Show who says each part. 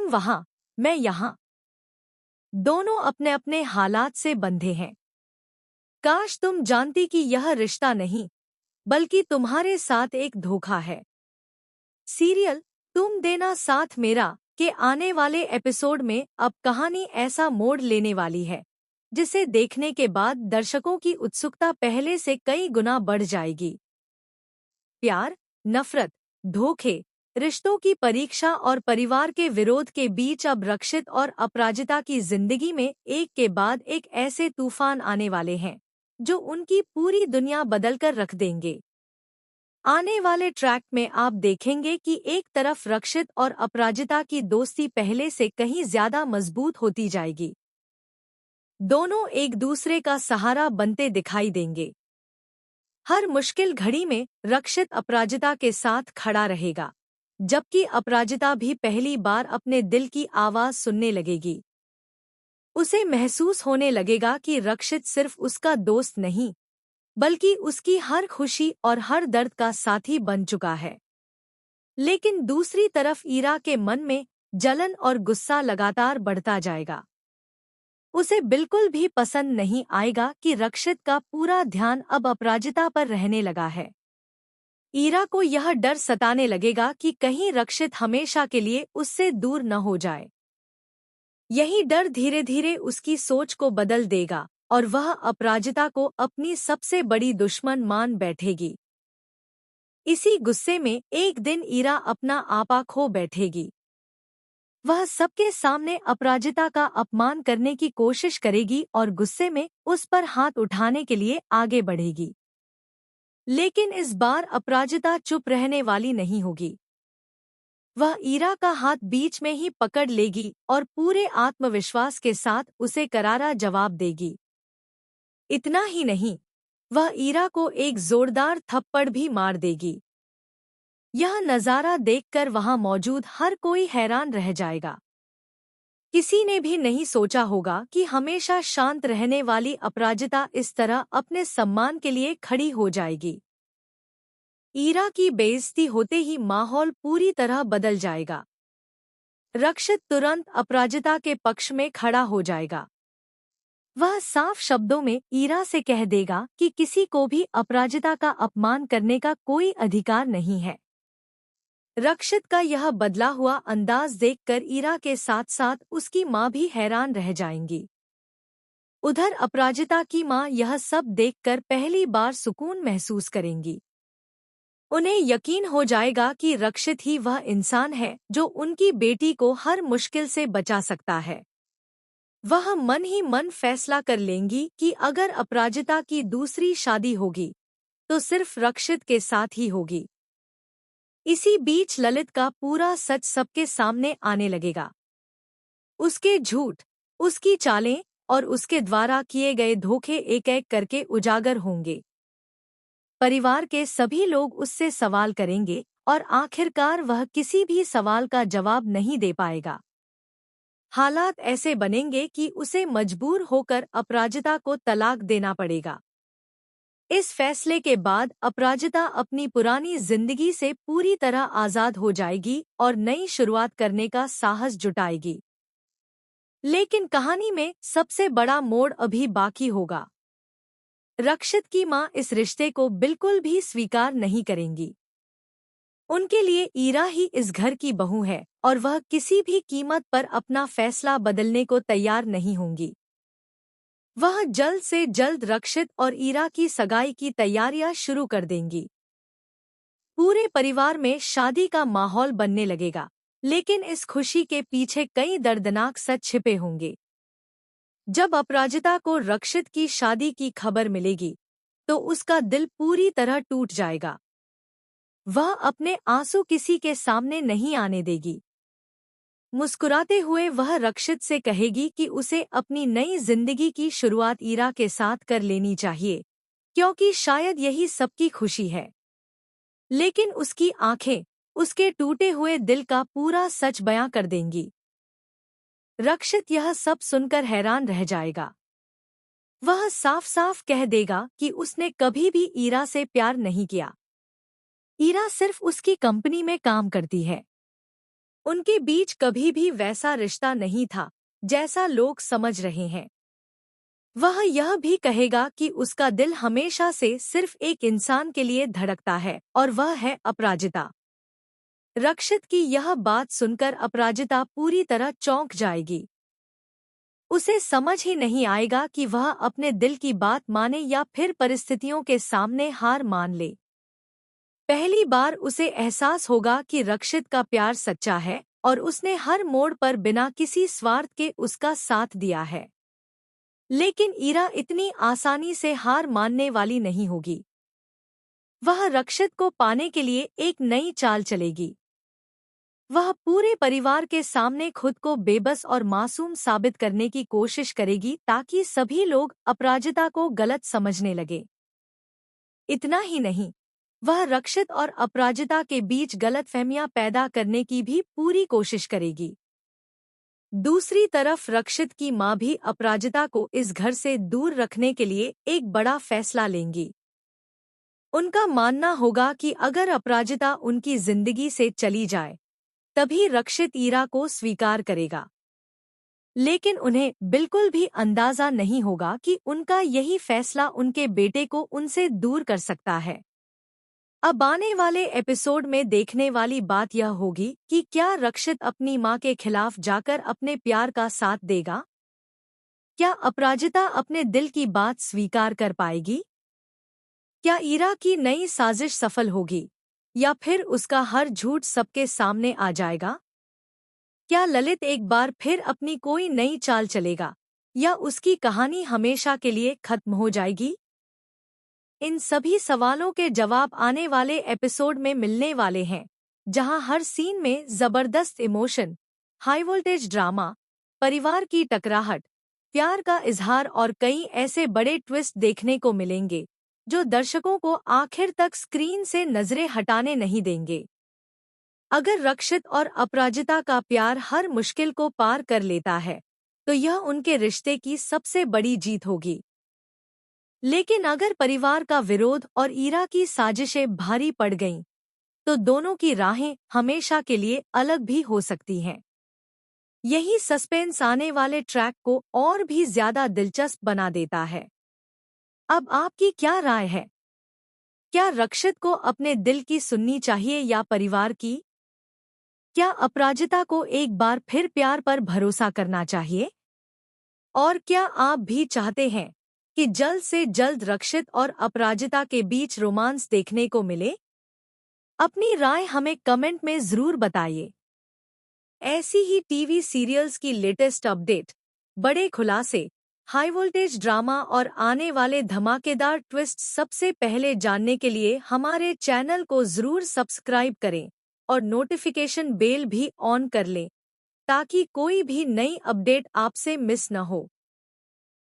Speaker 1: तुम वहां, मैं यहाँ। दोनों अपने अपने हालात से बंधे हैं। काश तुम जानती कि यह रिश्ता नहीं, बल्कि तुम्हारे साथ एक धोखा है। सीरियल तुम देना साथ मेरा के आने वाले एपिसोड में अब कहानी ऐसा मोड़ लेने वाली है जिसे देखने के बाद दर्शकों की उत्सुकता पहले से कई गुना बढ़ जाएगी। प्यार, नफरत, धोखे, रिश्तों की परीक्षा और परिवार के विरोध के बीच अब रक्षित और अपराजिता की जिंदगी में एक के बाद एक ऐसे तूफान आने वाले हैं जो उनकी पूरी दुनिया बदलकर रख देंगे। आने वाले ट्रैक में आप देखेंगे कि एक तरफ रक्षित और अपराजिता की दोस्ती पहले से कहीं ज्यादा मजबूत होती जाएगी। दोनों एक दूसरे का सहारा बनते दिखाई देंगे। हर मुश्किल घड़ी में रक्षित अपराजिता के साथ खड़ा रहेगा, जबकि अपराजिता भी पहली बार अपने दिल की आवाज सुनने लगेगी। उसे महसूस होने लगेगा कि रक्षित सिर्फ उसका दोस्त नहीं, बल्कि उसकी हर खुशी और हर दर्द का साथी बन चुका है। लेकिन दूसरी तरफ ईरा के मन में जलन और गुस्सा लगातार बढ़ता जाएगा। उसे बिल्कुल भी पसंद नहीं आएगा कि रक्षित का पूरा ध्यान अब अपराजिता पर रहने लगा है। ईरा को यह डर सताने लगेगा कि कहीं रक्षित हमेशा के लिए उससे दूर न हो जाए। यही डर धीरे धीरे उसकी सोच को बदल देगा और वह अपराजिता को अपनी सबसे बड़ी दुश्मन मान बैठेगी। इसी गुस्से में एक दिन ईरा अपना आपा खो बैठेगी। वह सबके सामने अपराजिता का अपमान करने की कोशिश करेगी और गुस्से में उस पर हाथ उठाने के लिए आगे बढ़ेगी। लेकिन इस बार अपराजिता चुप रहने वाली नहीं होगी। वह ईरा का हाथ बीच में ही पकड़ लेगी और पूरे आत्मविश्वास के साथ उसे करारा जवाब देगी। इतना ही नहीं, वह ईरा को एक जोरदार थप्पड़ भी मार देगी। यह नज़ारा देखकर वहां मौजूद हर कोई हैरान रह जाएगा। किसी ने भी नहीं सोचा होगा कि हमेशा शांत रहने वाली अपराजिता इस तरह अपने सम्मान के लिए खड़ी हो जाएगी। ईरा की बेइज्जती होते ही माहौल पूरी तरह बदल जाएगा। रक्षित तुरंत अपराजिता के पक्ष में खड़ा हो जाएगा। वह साफ शब्दों में ईरा से कह देगा कि किसी को भी अपराजिता का अपमान करने का कोई अधिकार नहीं है। रक्षित का यह बदला हुआ अंदाज देखकर ईरा के साथ साथ उसकी माँ भी हैरान रह जाएंगी। उधर अपराजिता की माँ यह सब देखकर पहली बार सुकून महसूस करेंगी। उन्हें यकीन हो जाएगा कि रक्षित ही वह इंसान है जो उनकी बेटी को हर मुश्किल से बचा सकता है। वह मन ही मन फैसला कर लेंगी कि अगर अपराजिता की दूसरी शादी होगी तो सिर्फ रक्षित के साथ ही होगी। इसी बीच ललित का पूरा सच सबके सामने आने लगेगा। उसके झूठ, उसकी चालें और उसके द्वारा किए गए धोखे एक एक करके उजागर होंगे। परिवार के सभी लोग उससे सवाल करेंगे और आखिरकार वह किसी भी सवाल का जवाब नहीं दे पाएगा। हालात ऐसे बनेंगे कि उसे मजबूर होकर अपराजिता को तलाक देना पड़ेगा। इस फैसले के बाद अपराजिता अपनी पुरानी जिंदगी से पूरी तरह आजाद हो जाएगी और नई शुरुआत करने का साहस जुटाएगी। लेकिन कहानी में सबसे बड़ा मोड़ अभी बाकी होगा। रक्षित की माँ इस रिश्ते को बिल्कुल भी स्वीकार नहीं करेंगी। उनके लिए ईरा ही इस घर की बहू है और वह किसी भी कीमत पर अपना फैसला बदलने को तैयार नहीं होंगी। वह जल्द से जल्द रक्षित और ईरा की सगाई की तैयारियां शुरू कर देंगी। पूरे परिवार में शादी का माहौल बनने लगेगा, लेकिन इस खुशी के पीछे कई दर्दनाक सच छिपे होंगे। जब अपराजिता को रक्षित की शादी की खबर मिलेगी तो उसका दिल पूरी तरह टूट जाएगा। वह अपने आंसू किसी के सामने नहीं आने देगी। मुस्कुराते हुए वह रक्षित से कहेगी कि उसे अपनी नई जिंदगी की शुरुआत ईरा के साथ कर लेनी चाहिए, क्योंकि शायद यही सबकी खुशी है। लेकिन उसकी आंखें उसके टूटे हुए दिल का पूरा सच बयां कर देंगी। रक्षित यह सब सुनकर हैरान रह जाएगा। वह साफ साफ कह देगा कि उसने कभी भी ईरा से प्यार नहीं किया। ईरा सिर्फ उसकी कंपनी में काम करती है। उनके बीच कभी भी वैसा रिश्ता नहीं था जैसा लोग समझ रहे हैं। वह यह भी कहेगा कि उसका दिल हमेशा से सिर्फ एक इंसान के लिए धड़कता है और वह है अपराजिता। रक्षित की यह बात सुनकर अपराजिता पूरी तरह चौंक जाएगी। उसे समझ ही नहीं आएगा कि वह अपने दिल की बात माने या फिर परिस्थितियों के सामने हार मान ले। पहली बार उसे एहसास होगा कि रक्षित का प्यार सच्चा है और उसने हर मोड़ पर बिना किसी स्वार्थ के उसका साथ दिया है। लेकिन ईरा इतनी आसानी से हार मानने वाली नहीं होगी। वह रक्षित को पाने के लिए एक नई चाल चलेगी। वह पूरे परिवार के सामने खुद को बेबस और मासूम साबित करने की कोशिश करेगी ताकि सभी लोग अपराजिता को गलत समझने लगे। इतना ही नहीं, वह रक्षित और अपराजिता के बीच गलतफहमियां पैदा करने की भी पूरी कोशिश करेगी। दूसरी तरफ रक्षित की मां भी अपराजिता को इस घर से दूर रखने के लिए एक बड़ा फैसला लेंगी। उनका मानना होगा कि अगर अपराजिता उनकी जिंदगी से चली जाए तभी रक्षित ईरा को स्वीकार करेगा। लेकिन उन्हें बिल्कुल भी अंदाजा नहीं होगा कि उनका यही फैसला उनके बेटे को उनसे दूर कर सकता है। अब आने वाले एपिसोड में देखने वाली बात यह होगी कि क्या रक्षित अपनी मां के खिलाफ जाकर अपने प्यार का साथ देगा? क्या अपराजिता अपने दिल की बात स्वीकार कर पाएगी? क्या ईरा की नई साजिश सफल होगी या फिर उसका हर झूठ सबके सामने आ जाएगा? क्या ललित एक बार फिर अपनी कोई नई चाल चलेगा या उसकी कहानी हमेशा के लिए खत्म हो जाएगी? इन सभी सवालों के जवाब आने वाले एपिसोड में मिलने वाले हैं, जहां हर सीन में जबरदस्त इमोशन, हाई वोल्टेज ड्रामा, परिवार की टकराहट, प्यार का इजहार और कई ऐसे बड़े ट्विस्ट देखने को मिलेंगे जो दर्शकों को आखिर तक स्क्रीन से नजरें हटाने नहीं देंगे। अगर रक्षित और अपराजिता का प्यार हर मुश्किल को पार कर लेता है, तो यह उनके रिश्ते की सबसे बड़ी जीत होगी। लेकिन अगर परिवार का विरोध और ईरा की साजिशें भारी पड़ गईं, तो दोनों की राहें हमेशा के लिए अलग भी हो सकती हैं। यही सस्पेंस आने वाले ट्रैक को और भी ज्यादा दिलचस्प बना देता है। अब आपकी क्या राय है? क्या रक्षित को अपने दिल की सुननी चाहिए या परिवार की? क्या अपराजिता को एक बार फिर प्यार पर भरोसा करना चाहिए? और क्या आप भी चाहते हैं कि जल्द से जल्द रक्षित और अपराजिता के बीच रोमांस देखने को मिले? अपनी राय हमें कमेंट में जरूर बताइए। ऐसी ही टीवी सीरियल्स की लेटेस्ट अपडेट, बड़े खुलासे, हाई वोल्टेज ड्रामा और आने वाले धमाकेदार ट्विस्ट सबसे पहले जानने के लिए हमारे चैनल को जरूर सब्सक्राइब करें और नोटिफिकेशन बेल भी ऑन कर लें ताकि कोई भी नई अपडेट आपसे मिस न हो।